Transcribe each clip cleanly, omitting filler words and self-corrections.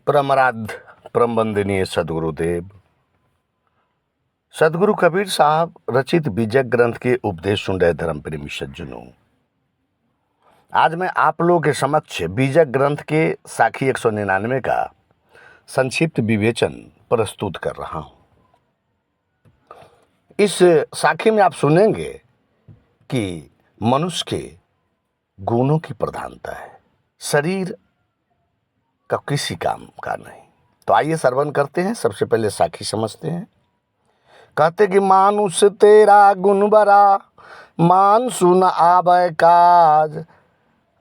परमराध्य परम वंदनीय सदगुरुदेव सदगुरु कबीर साहब रचित बीजक ग्रंथ के उपदेश सुन रहे धर्म प्रेमी सज्जनों, आज मैं आप लोगों के समक्ष बीजक ग्रंथ के साखी 199 का संक्षिप्त विवेचन प्रस्तुत कर रहा हूं। इस साखी में आप सुनेंगे कि मनुष्य के गुणों की प्रधानता है, शरीर का किसी काम का नहीं। तो आइए श्रवण करते हैं। सबसे पहले साखी समझते हैं। कहते कि मानुष तेरा गुण बरा, मान सुन आबय काज,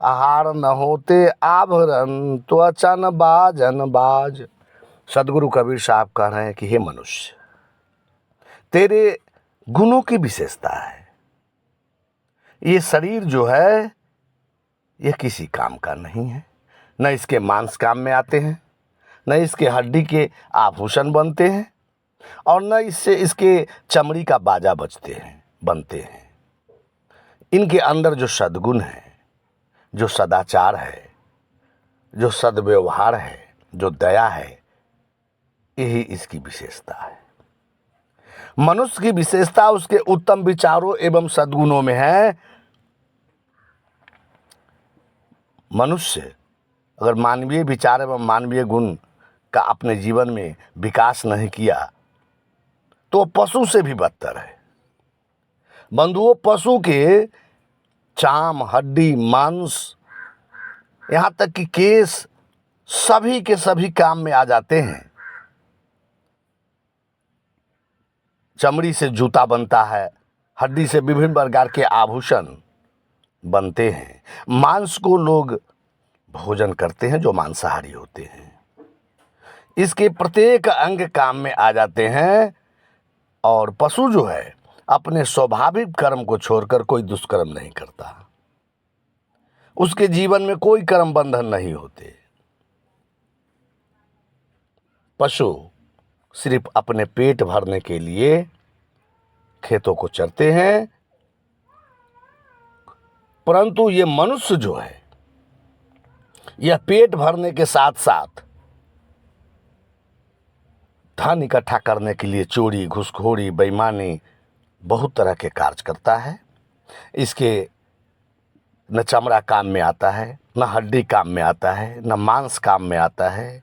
आहार न होते आभरण, त्वचा न बाजन बाज। सदगुरु कबीर साहब कह रहे हैं कि हे मनुष्य, तेरे गुणों की विशेषता है, ये शरीर जो है ये किसी काम का नहीं है। न इसके मांस काम में आते हैं, न इसके हड्डी के आभूषण बनते हैं, और न इससे इसके चमड़ी का बाजा बनते हैं। इनके अंदर जो सद्गुण है, जो सदाचार है, जो सद्व्यवहार है, जो दया है, यही इसकी विशेषता है। मनुष्य की विशेषता उसके उत्तम विचारों एवं सद्गुणों में है। मनुष्य अगर मानवीय विचार एवं मानवीय गुण का अपने जीवन में विकास नहीं किया तो पशु से भी बदतर है। बंधुओं, पशु के चाम, हड्डी, मांस, यहाँ तक कि केस सभी के सभी काम में आ जाते हैं। चमड़ी से जूता बनता है, हड्डी से विभिन्न प्रकार के आभूषण बनते हैं। मांस को लोग भोजन करते हैं जो मांसाहारी होते हैं। इसके प्रत्येक अंग काम में आ जाते हैं। और पशु जो है अपने स्वाभाविक कर्म को छोड़कर कोई दुष्कर्म नहीं करता। उसके जीवन में कोई कर्म बंधन नहीं होते। पशु सिर्फ अपने पेट भरने के लिए खेतों को चरते हैं, परंतु ये मनुष्य जो है यह पेट भरने के साथ साथ धन इकट्ठा करने के लिए चोरी, घूसखोरी, बेईमानी, बहुत तरह के कार्य करता है। इसके न चमड़ा काम में आता है, न हड्डी काम में आता है, न मांस काम में आता है।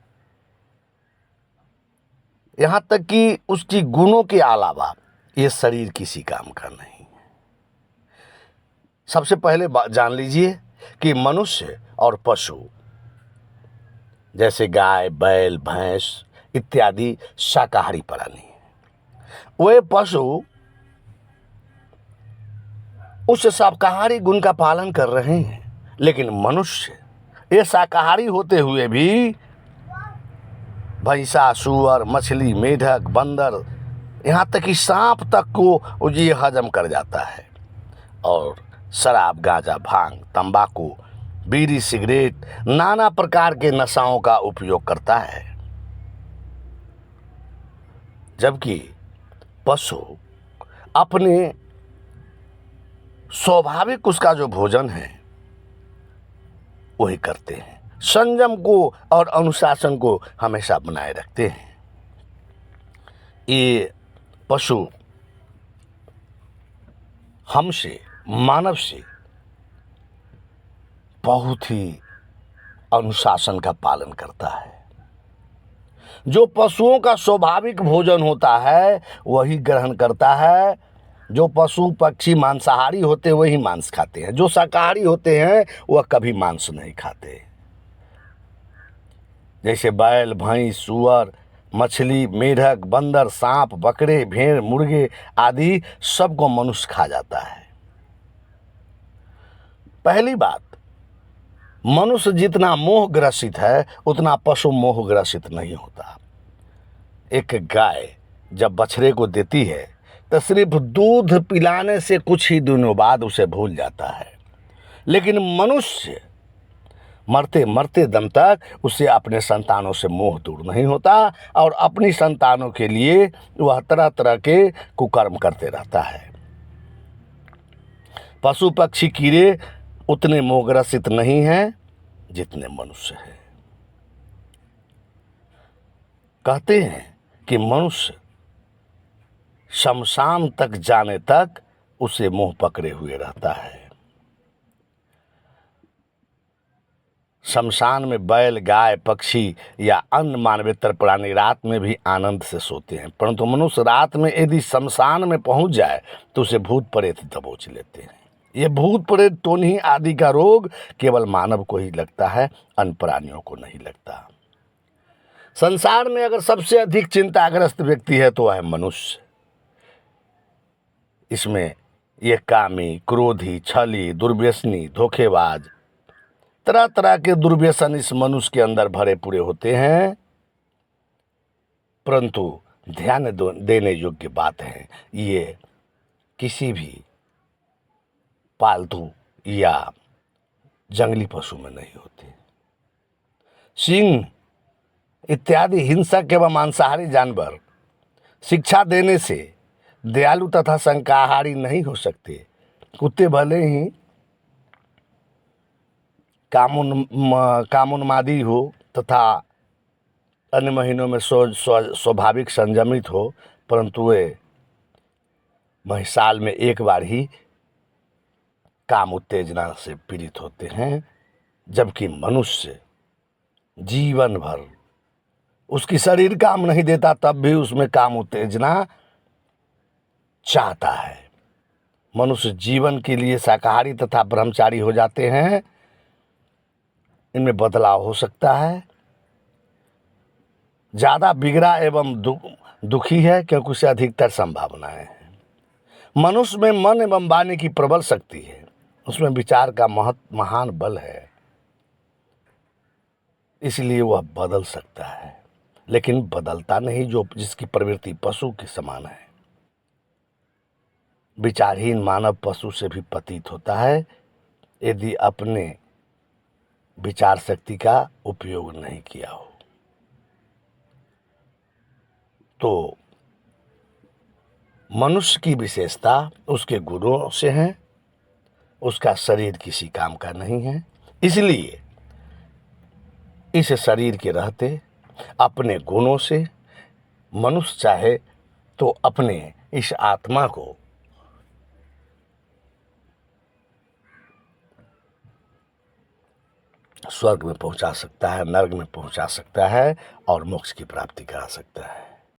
यहाँ तक कि उसकी गुणों के अलावा ये शरीर किसी काम का नहीं है। सबसे पहले जान लीजिए कि मनुष्य और पशु जैसे गाय, बैल, भैंस इत्यादि शाकाहारी प्राणी हैं। वे पशु उस शाकाहारी गुण का पालन कर रहे हैं, लेकिन मनुष्य ये शाकाहारी होते हुए भी भैंसा, सूअर, मछली, मेढक, बंदर, यहाँ तक कि सांप तक को ये हजम कर जाता है। और शराब, गांजा, भांग, तंबाकू, बीड़ी, सिगरेट, नाना प्रकार के नशाओं का उपयोग करता है। जबकि पशु अपने स्वाभाविक उसका जो भोजन है वही करते हैं। संयम को और अनुशासन को हमेशा बनाए रखते हैं। ये पशु हमसे, मानव से बहुत ही अनुशासन का पालन करता है। जो पशुओं का स्वाभाविक भोजन होता है वही ग्रहण करता है। जो पशु पक्षी मांसाहारी होते हैं वही मांस खाते हैं। जो शाकाहारी होते हैं वह कभी मांस नहीं खाते। जैसे बैल, भैंस, सूअर, मछली, मेढक, बंदर, सांप, बकरे, भेड़, मुर्गे आदि सबको मनुष्य खा जाता है। पहली बात, मनुष्य जितना मोह ग्रसित है उतना पशु मोह ग्रसित नहीं होता। एक गाय जब बछड़े को देती है तो सिर्फ दूध पिलाने से कुछ ही दिनों बाद उसे भूल जाता है, लेकिन मनुष्य मरते मरते दम तक उसे अपने संतानों से मोह दूर नहीं होता और अपनी संतानों के लिए वह तरह तरह के कुकर्म करते रहता है। पशु पक्षी कीड़े उतने मोहग्रसित नहीं हैं जितने मनुष्य हैं। कहते हैं कि मनुष्य शमशान तक जाने तक उसे मुंह पकड़े हुए रहता है। शमशान में बैल, गाय, पक्षी या अन्य मानवेतर प्राणी रात में भी आनंद से सोते हैं, परंतु मनुष्य रात में यदि शमशान में पहुंच जाए तो उसे भूत प्रेत दबोच लेते हैं। ये भूत प्रेत, टोन्ही आदि का रोग केवल मानव को ही लगता है, अन्य प्राणियों को नहीं लगता। संसार में अगर सबसे अधिक चिंताग्रस्त व्यक्ति है तो वह है मनुष्य। इसमें ये कामी, क्रोधी, छली, दुर्व्यसनी, धोखेबाज, तरह तरह के दुर्व्यसन इस मनुष्य के अंदर भरे पूरे होते हैं। परंतु ध्यान देने योग्य बात है, ये किसी भी पालतू या जंगली पशु में नहीं होते। सिंह इत्यादि हिंसक एवं मांसाहारी जानवर शिक्षा देने से दयालु तथा शाकाहारी नहीं हो सकते। कुत्ते भले ही कामोन्मादी हो तथा अन्य महीनों में स्वाभाविक संयमित हो, परंतु वे साल में एक बार ही काम उत्तेजना से पीड़ित होते हैं, जबकि मनुष्य जीवन भर, उसकी शरीर काम नहीं देता तब भी उसमें काम उत्तेजना चाहता है। मनुष्य जीवन के लिए शाकाहारी तथा ब्रह्मचारी हो जाते हैं। इनमें बदलाव हो सकता है। ज़्यादा बिगड़ा एवं दुखी है क्योंकि उसे अधिकतर संभावनाएं हैं। मनुष्य में मन एवं वाणी की प्रबल शक्ति है, उसमें विचार का महान बल है, इसलिए वह बदल सकता है, लेकिन बदलता नहीं जो जिसकी प्रवृत्ति पशु के समान है। विचारहीन मानव पशु से भी पतित होता है यदि अपने विचार शक्ति का उपयोग नहीं किया हो। तो मनुष्य की विशेषता उसके गुणों से है, उसका शरीर किसी काम का नहीं है। इसलिए इस शरीर के रहते अपने गुणों से मनुष्य चाहे तो अपने इस आत्मा को स्वर्ग में पहुंचा सकता है, नरक में पहुंचा सकता है और मोक्ष की प्राप्ति करा सकता है।